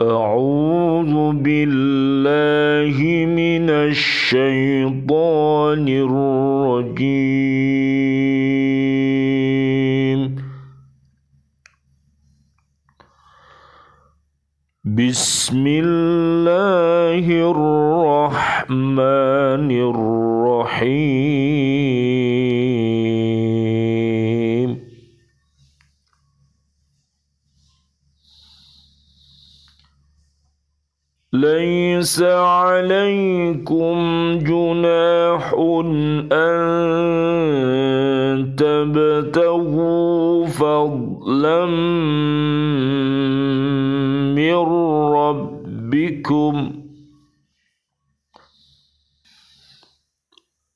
أعوذ بالله من الشيطان الرجيم. بسم الله الرحمن الرحيم. ليس عليكم جناح أن تبتغوا فضلا من ربكم،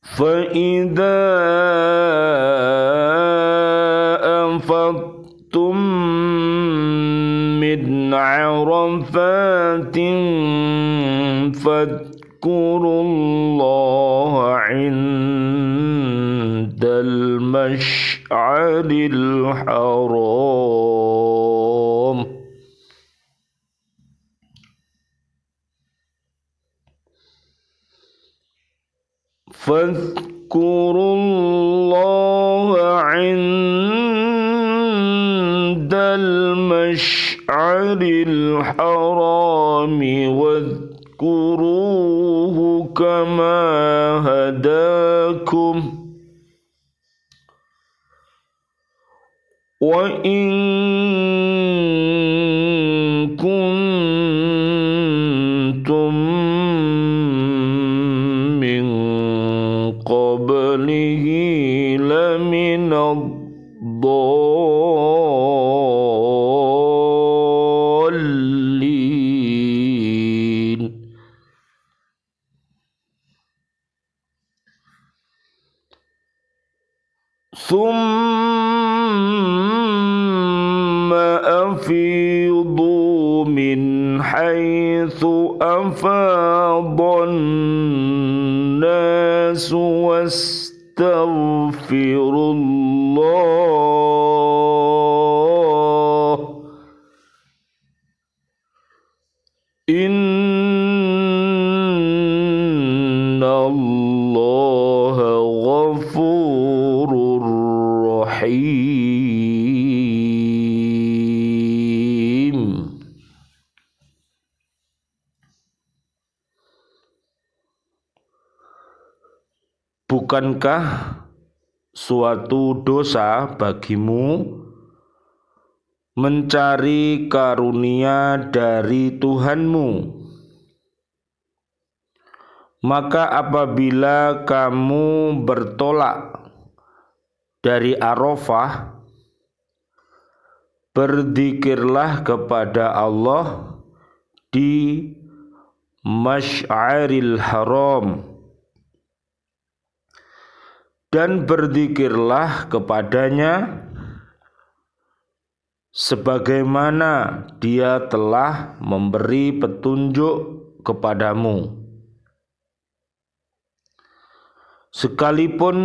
فإذا أفضتم من عرفات فاذكروا الله عند المشعر الحرام. فاذكروا الله عند المشعر الحرام واذكروه كما هداكم وإن كنتم من قبله لمن الضالين. ثم أفيضوا من حيث أفاض الناس واستغفروا الله إن الله غفور رحيم. Bukankah suatu dosa bagimu mencari karunia dari Tuhanmu? Maka apabila kamu bertolak dari Arafah, berzikirlah kepada Allah di Masy'aril Haram dan berzikirlah kepadanya sebagaimana Dia telah memberi petunjuk kepadamu. Sekalipun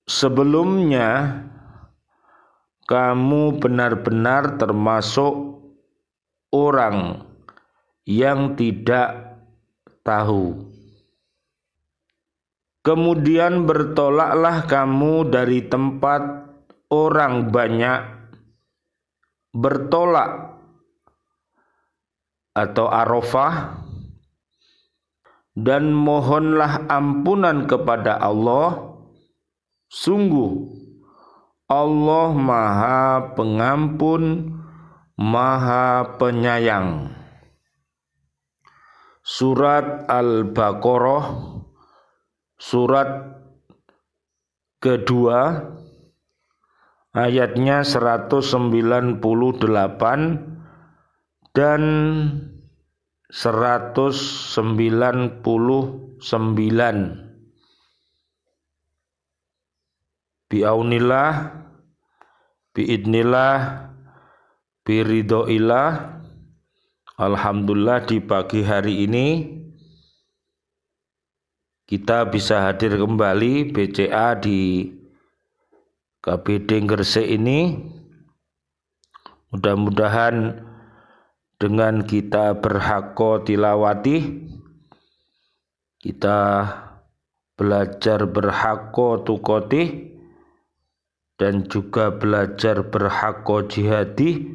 sebelumnya kamu benar-benar termasuk orang yang tidak tahu. Kemudian bertolaklah kamu dari tempat orang banyak, bertolak atau Arafah, dan mohonlah ampunan kepada Allah. Sungguh Allah Maha Pengampun, Maha Penyayang. Surat Al-Baqarah, surat kedua, ayatnya 198 dan 199. Bi'aunillah, biidnillah, biridhoillah. Alhamdulillah di pagi hari ini kita bisa hadir kembali BCA di KBD Gresik ini. Mudah-mudahan dengan kita berhaqqa tilawati, kita belajar berhaqqa tuqati, dan juga belajar berhaqqa jihadi.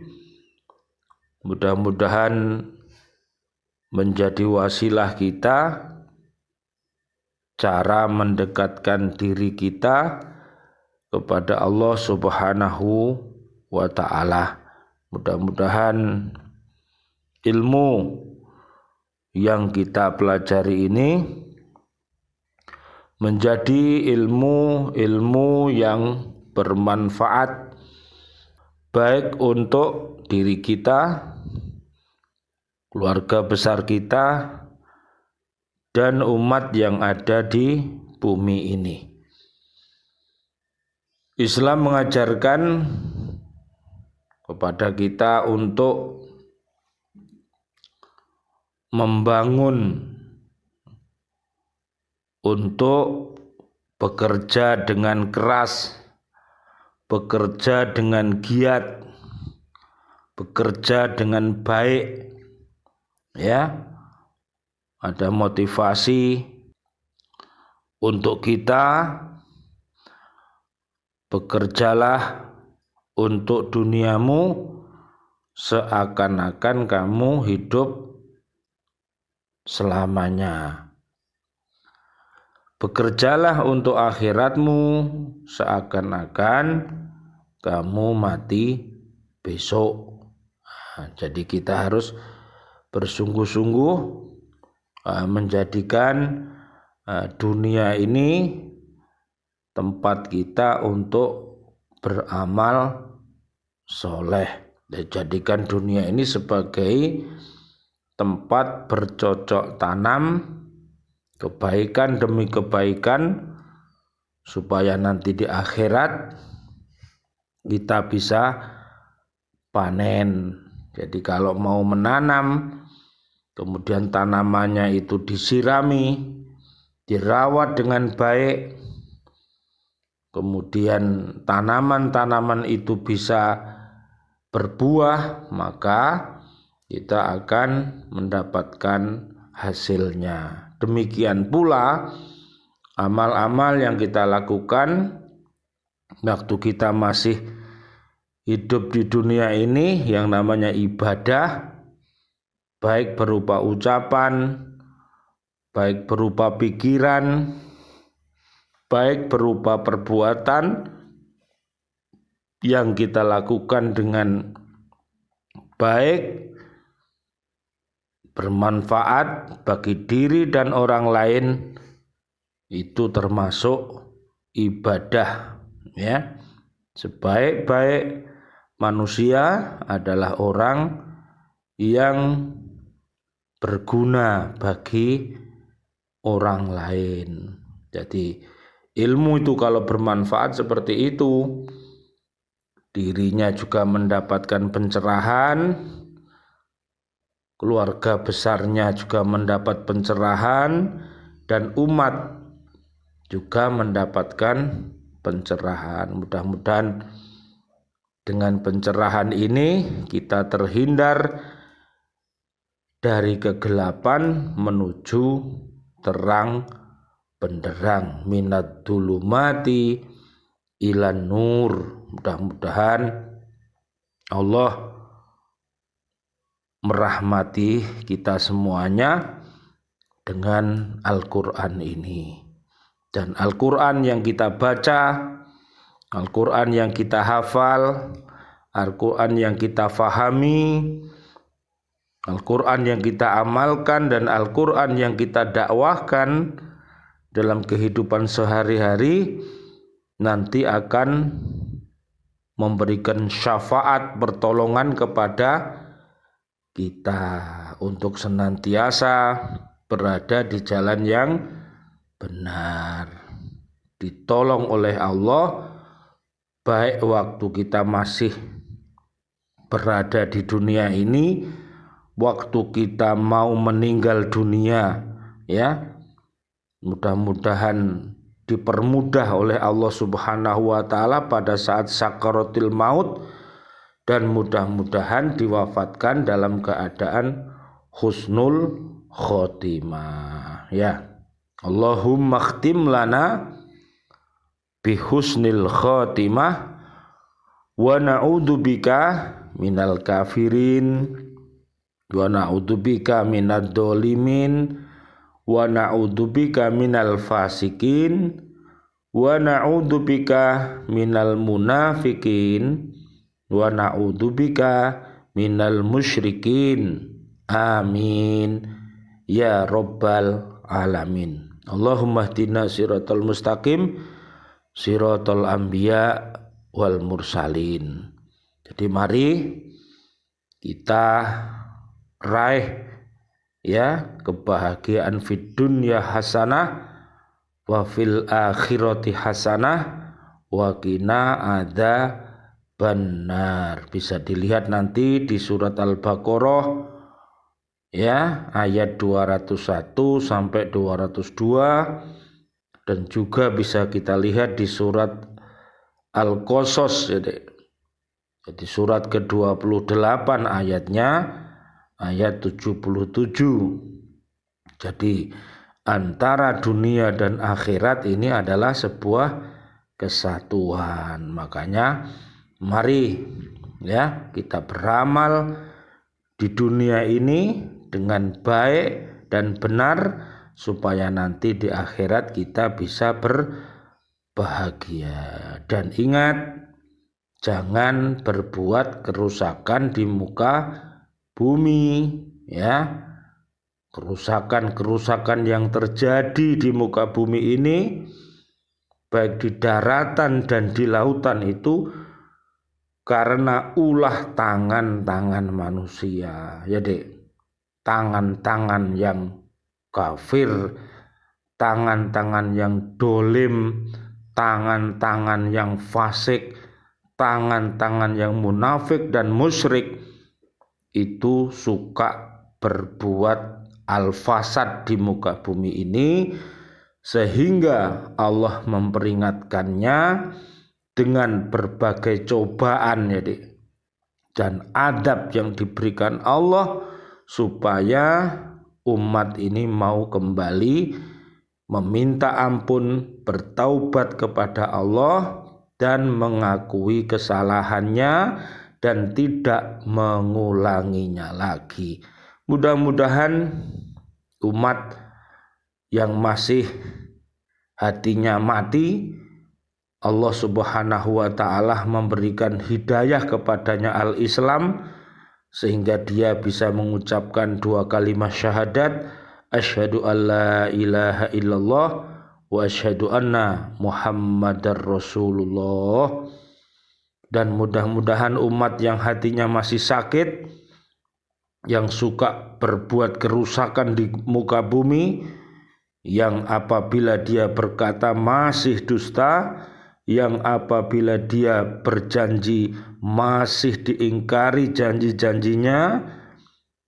Mudah-mudahan menjadi wasilah kita, cara mendekatkan diri kita kepada Allah Subhanahu wa ta'ala. Mudah-mudahan ilmu yang kita pelajari ini menjadi ilmu yang bermanfaat baik untuk diri kita, keluarga besar kita, dan umat yang ada di bumi ini. Islam mengajarkan kepada kita untuk membangun, untuk bekerja dengan keras, bekerja dengan giat, bekerja dengan baik, ya. Ada motivasi untuk kita, bekerjalah untuk duniamu seakan-akan kamu hidup selamanya. Bekerjalah untuk akhiratmu seakan-akan kamu mati besok. Jadi kita harus bersungguh-sungguh menjadikan dunia ini tempat kita untuk beramal soleh. Jadikan dunia ini sebagai tempat bercocok tanam kebaikan demi kebaikan, supaya nanti di akhirat kita bisa panen. Jadi kalau mau menanam, kemudian tanamannya itu disirami, dirawat dengan baik, kemudian tanaman-tanaman itu bisa berbuah, maka kita akan mendapatkan hasilnya. Demikian pula amal-amal yang kita lakukan waktu kita masih hidup di dunia ini, yang namanya ibadah, baik berupa ucapan, baik berupa pikiran, baik berupa perbuatan yang kita lakukan dengan baik, bermanfaat bagi diri dan orang lain, itu termasuk ibadah, ya. Sebaik-baik manusia adalah orang yang berguna bagi orang lain. Jadi ilmu itu kalau bermanfaat seperti itu, dirinya juga mendapatkan pencerahan, keluarga besarnya juga mendapat pencerahan, dan umat juga mendapatkan pencerahan. Mudah-mudahan dengan pencerahan ini kita terhindar dari kegelapan menuju terang benderang, minad dhulumati ilan nur. Mudah-mudahan Allah merahmati kita semuanya dengan Al-Quran ini. Dan Al-Quran yang kita baca, Al-Quran yang kita hafal, Al-Quran yang kita fahami, Al-Quran yang kita amalkan, dan Al-Quran yang kita dakwahkan dalam kehidupan sehari-hari, nanti akan memberikan syafaat pertolongan kepada kita untuk senantiasa berada di jalan yang benar, ditolong oleh Allah, baik waktu kita masih berada di dunia ini, waktu kita mau meninggal dunia, ya. Mudah-mudahan dipermudah oleh Allah Subhanahu wa ta'ala pada saat sakaratil maut, dan mudah-mudahan diwafatkan dalam keadaan husnul khotimah ya. Allahumma khtim lana bi husnil khotimah wa na'udzubika minal kafirin wa na'udzubika minad dzalimin wa na'udzubika minal fasikin wa na'udzubika minal munafikin wa na'udzubika minal musyrikin. Amin ya rabbal alamin. Allahumma hdina siratal mustaqim siratal anbiya wal mursalin. Jadi mari kita raih ya kebahagiaan fid dunya hasanah wa fil akhirati hasanah wa qina adzabannar. Bisa dilihat nanti di surat Al-Baqarah ya ayat 201 sampai 202, dan juga bisa kita lihat di surat Al-Qasas jadi surat ke-28 ayatnya ayat 77. Jadi antara dunia dan akhirat ini adalah sebuah kesatuan. Makanya mari ya kita beramal di dunia ini dengan baik dan benar supaya nanti di akhirat kita bisa berbahagia. Dan ingat, jangan berbuat kerusakan di muka bumi ya. Kerusakan-kerusakan yang terjadi di muka bumi ini baik di daratan dan di lautan itu karena ulah tangan-tangan manusia ya Dek. Tangan-tangan yang kafir, tangan-tangan yang dolim, tangan-tangan yang fasik, tangan-tangan yang munafik dan musyrik itu suka berbuat al-fasad di muka bumi ini, sehingga Allah memperingatkannya dengan berbagai cobaan ya Dek, dan adab yang diberikan Allah supaya umat ini mau kembali meminta ampun, bertaubat kepada Allah dan mengakui kesalahannya dan tidak mengulanginya lagi. Mudah-mudahan umat yang masih hatinya mati, Allah Subhanahu wa ta'ala memberikan hidayah kepadanya al-Islam, sehingga dia bisa mengucapkan 2 kalimat syahadat, asyhadu alla ilaha illallah wa asyhadu anna muhammadar rasulullah. Dan mudah-mudahan umat yang hatinya masih sakit, yang suka berbuat kerusakan di muka bumi, yang apabila dia berkata masih dusta, yang apabila dia berjanji masih diingkari janji-janjinya,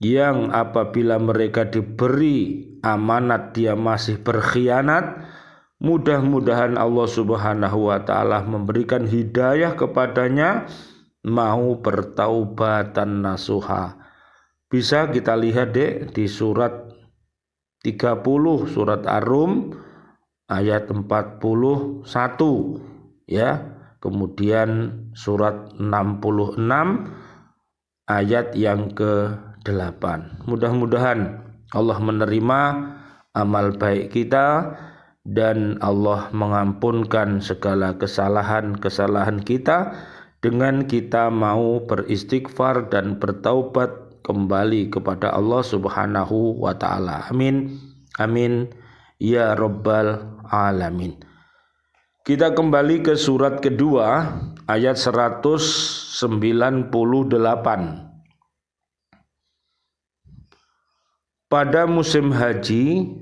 yang apabila mereka diberi amanat dia masih berkhianat. Mudah-mudahan Allah Subhanahu wa ta'ala memberikan hidayah kepadanya, mau bertaubatan nasuha. Bisa kita lihat Dek di surat 30 surat Ar-Rum ayat 41 ya. Kemudian surat 66 ayat yang ke-8. Mudah-mudahan Allah menerima amal baik kita dan Allah mengampunkan segala kesalahan-kesalahan kita dengan kita mau beristighfar dan bertaubat kembali kepada Allah Subhanahu wa ta'ala. Amin. Amin ya rabbal alamin. Kita kembali ke surat kedua ayat 198. Pada musim haji,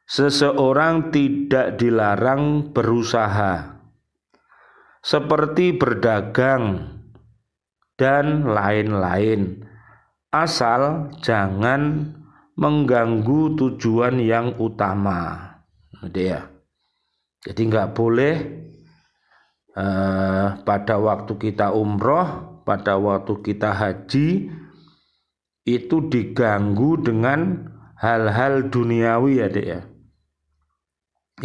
seseorang tidak dilarang berusaha seperti berdagang dan lain-lain, asal jangan mengganggu tujuan yang utama. Jadi nggak boleh pada waktu kita umroh, pada waktu kita haji itu diganggu dengan hal-hal duniawi ya Dek ya,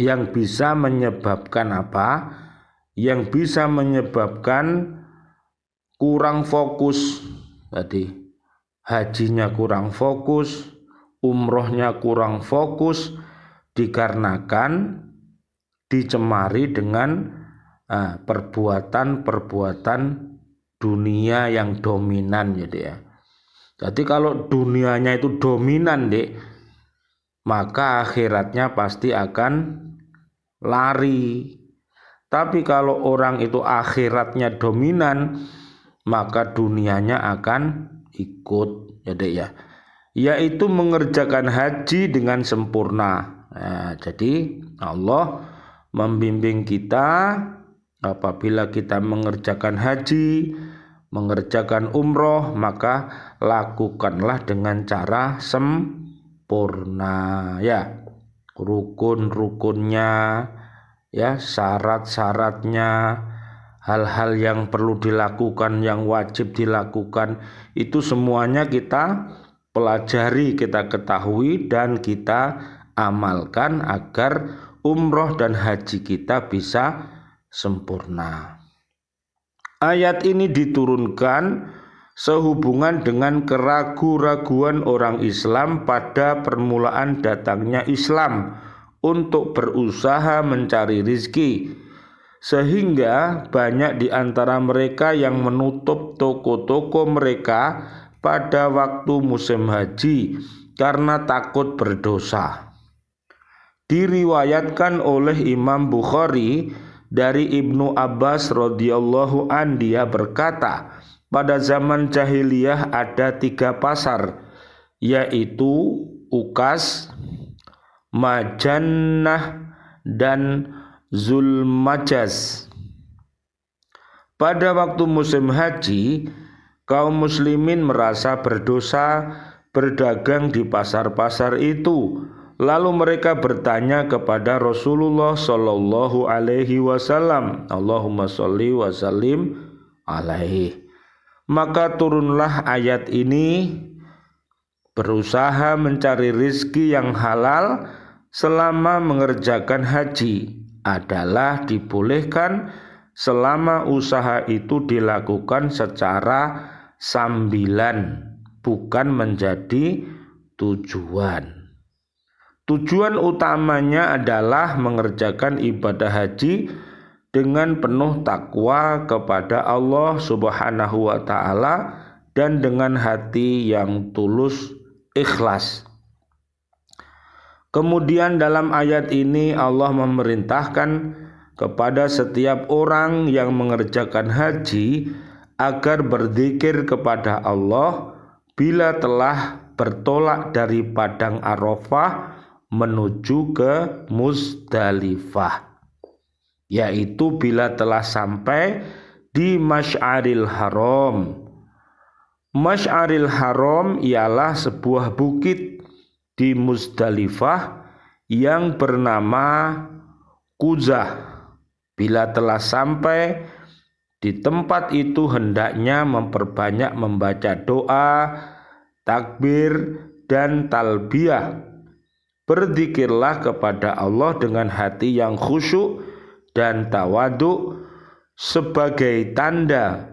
yang bisa menyebabkan apa? Yang bisa menyebabkan kurang fokus. Tadi hajinya kurang fokus, umrohnya kurang fokus, dikarenakan dicemari dengan perbuatan-perbuatan dunia yang dominan ya Dek ya. Jadi kalau dunianya itu dominan Dek, maka akhiratnya pasti akan lari. Tapi kalau orang itu akhiratnya dominan, maka dunianya akan ikut ya Dek ya. Yaitu mengerjakan haji dengan sempurna. Nah, jadi Allah membimbing kita apabila kita mengerjakan haji, mengerjakan umroh, maka lakukanlah dengan cara sempurna ya. Rukun-rukunnya ya, syarat-syaratnya, hal-hal yang perlu dilakukan, yang wajib dilakukan, itu semuanya kita pelajari, kita ketahui dan kita amalkan agar umroh dan haji kita bisa sempurna. Ayat ini diturunkan sehubungan dengan keraguan-raguan orang Islam pada permulaan datangnya Islam untuk berusaha mencari rizki, sehingga banyak di antara mereka yang menutup toko-toko mereka pada waktu musim haji karena takut berdosa. Diriwayatkan oleh Imam Bukhari dari Ibnu Abbas radhiyallahu an, dia berkata, pada zaman jahiliyah ada 3 pasar, yaitu Ukas, Majannah, dan Zulmajaz. Pada waktu musim haji, kaum muslimin merasa berdosa berdagang di pasar-pasar itu. Lalu mereka bertanya kepada Rasulullah Shallallahu Alaihi Wasallam, Allahumma sholli wa sallim alaihi. Maka turunlah ayat ini, berusaha mencari rizki yang halal selama mengerjakan haji adalah dibolehkan selama usaha itu dilakukan secara sambilan, bukan menjadi tujuan. Tujuan utamanya adalah mengerjakan ibadah haji dengan penuh takwa kepada Allah Subhanahu wa ta'ala dan dengan hati yang tulus ikhlas. Kemudian dalam ayat ini Allah memerintahkan kepada setiap orang yang mengerjakan haji agar berzikir kepada Allah bila telah bertolak dari padang Arafah menuju ke Muzdalifah, yaitu bila telah sampai di Masy'aril Haram. Masy'aril Haram ialah sebuah bukit di Muzdalifah yang bernama Quzah. Bila telah sampai di tempat itu hendaknya memperbanyak membaca doa, takbir, dan talbiyah. Berzikirlah kepada Allah dengan hati yang khusyuk dan tawaduk sebagai tanda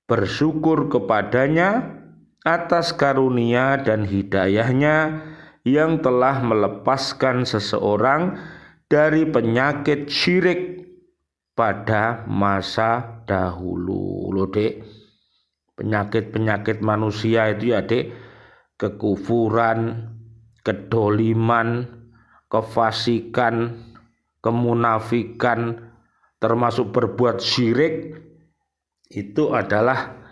bersyukur kepadanya atas karunia dan hidayahnya yang telah melepaskan seseorang dari penyakit syirik pada masa dahulu. Loh Dek, penyakit-penyakit manusia itu ya Dek, kekufuran, kedoliman, kefasikan, kemunafikan, termasuk berbuat syirik, itu adalah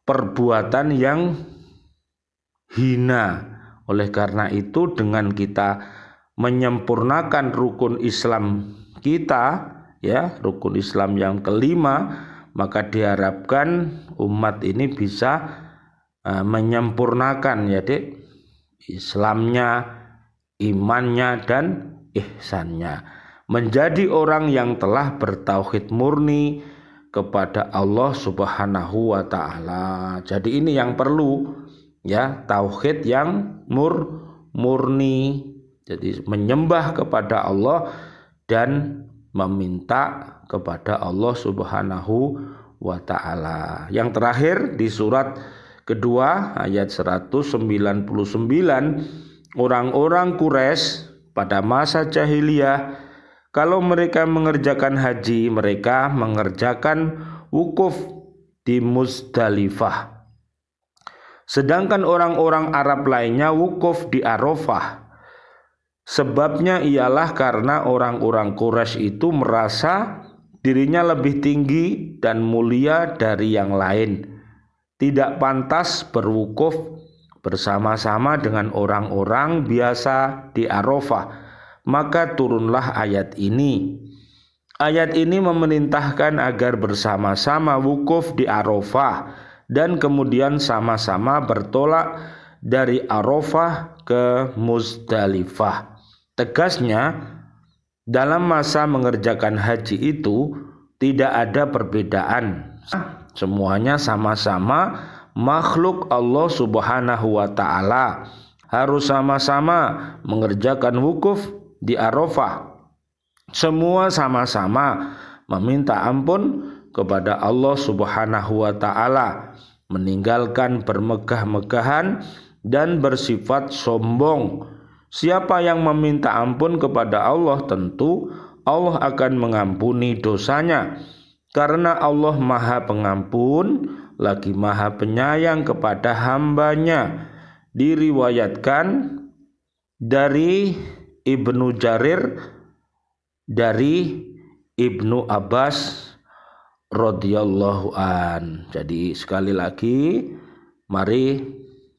perbuatan yang hina. Oleh karena itu dengan kita menyempurnakan rukun Islam kita, ya, rukun Islam yang kelima, maka diharapkan umat ini bisa menyempurnakan ya Dek, Islamnya, imannya, dan ihsannya. menjadi orang yang telah bertauhid murni kepada Allah Subhanahu wa taala. Jadi ini yang perlu, ya, tauhid yang murni. Jadi menyembah kepada Allah dan meminta kepada Allah Subhanahu wa taala. Yang terakhir di surat kedua ayat 199, orang-orang Quraisy pada masa jahiliyah kalau mereka mengerjakan haji, mereka mengerjakan wukuf di Muzdalifah. Sedangkan orang-orang Arab lainnya wukuf di Arafah. Sebabnya ialah karena orang-orang Quraisy itu merasa dirinya lebih tinggi dan mulia dari yang lain. Tidak pantas berwukuf bersama-sama dengan orang-orang biasa di Arafah. Maka turunlah ayat ini. Ayat ini memerintahkan agar bersama-sama wukuf di Arafah dan kemudian sama-sama bertolak dari Arafah ke Muzdalifah. Tegasnya, dalam masa mengerjakan haji itu tidak ada perbedaan. Semuanya sama-sama makhluk Allah Subhanahu wa taala. Harus sama-sama mengerjakan wukuf di Arafah. Semua sama-sama meminta ampun kepada Allah Subhanahu wa taala, meninggalkan bermegah-megahan dan bersifat sombong. Siapa yang meminta ampun kepada Allah, tentu Allah akan mengampuni dosanya, karena Allah Maha Pengampun lagi Maha Penyayang kepada hambanya. Diriwayatkan dari Ibnu Jarir dari Ibnu Abbas radhiyallahu an. Jadi sekali lagi, mari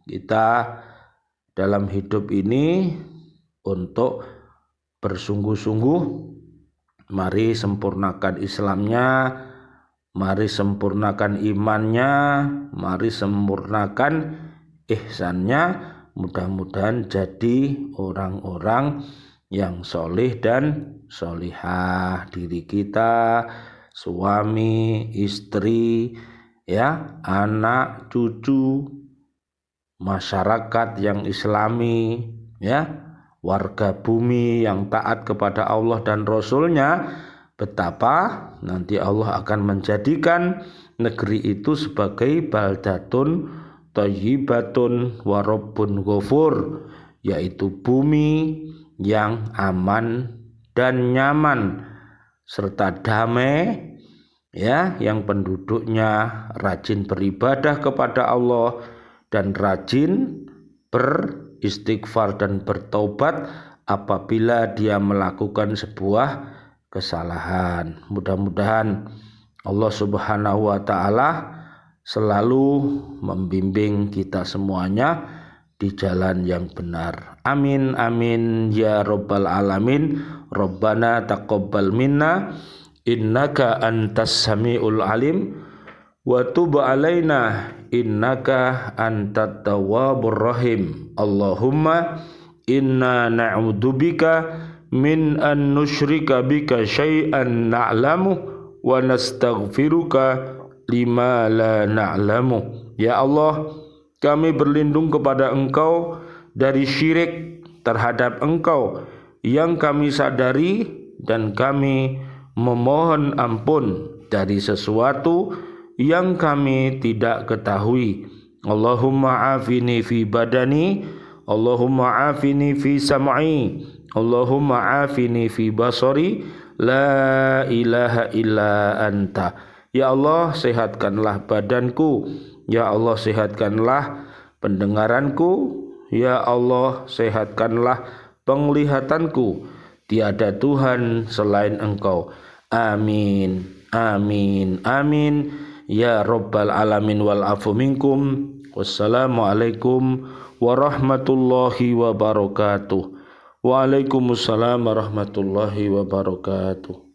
kita dalam hidup ini untuk bersungguh-sungguh, mari sempurnakan Islamnya, mari sempurnakan imannya, mari sempurnakan ihsannya. Mudah-mudahan jadi orang-orang yang soleh dan solihah. Diri kita, suami, istri, ya, anak, cucu, masyarakat yang islami, ya, warga bumi yang taat kepada Allah dan Rasulnya, betapa nanti Allah akan menjadikan negeri itu sebagai baldatun thayyibatun wa rabbun ghafur, yaitu bumi yang aman dan nyaman serta damai, ya, yang penduduknya rajin beribadah kepada Allah dan rajin beristighfar dan bertaubat apabila dia melakukan sebuah kesalahan. Mudah-mudahan Allah Subhanahu wa taala selalu membimbing kita semuanya di jalan yang benar. Amin amin ya rabbal alamin. Rabbana taqabbal minna innaka antas samiul alim wa tub alaina innaka antat tawwabur rahim. Allahumma inna na'udzubika min an nusyrika bika syai'an na'lamu wa nastaghfiruka lima la na'lamu. Ya Allah, kami berlindung kepada Engkau dari syirik terhadap Engkau yang kami sadari, dan kami memohon ampun dari sesuatu yang kami tidak ketahui. Allahumma afini fi badani, Allahumma afini fi sam'i, Allahumma afini fi basari, la ilaha illa anta. Ya Allah, sehatkanlah badanku. Ya Allah, sehatkanlah pendengaranku. Ya Allah, sehatkanlah penglihatanku. Tiada Tuhan selain Engkau. Amin, amin, amin. Ya Rabbal alamin wal afu minkum. Wassalamualaikum warahmatullahi wabarakatuh. Waalaikumsalam warahmatullahi wabarakatuh.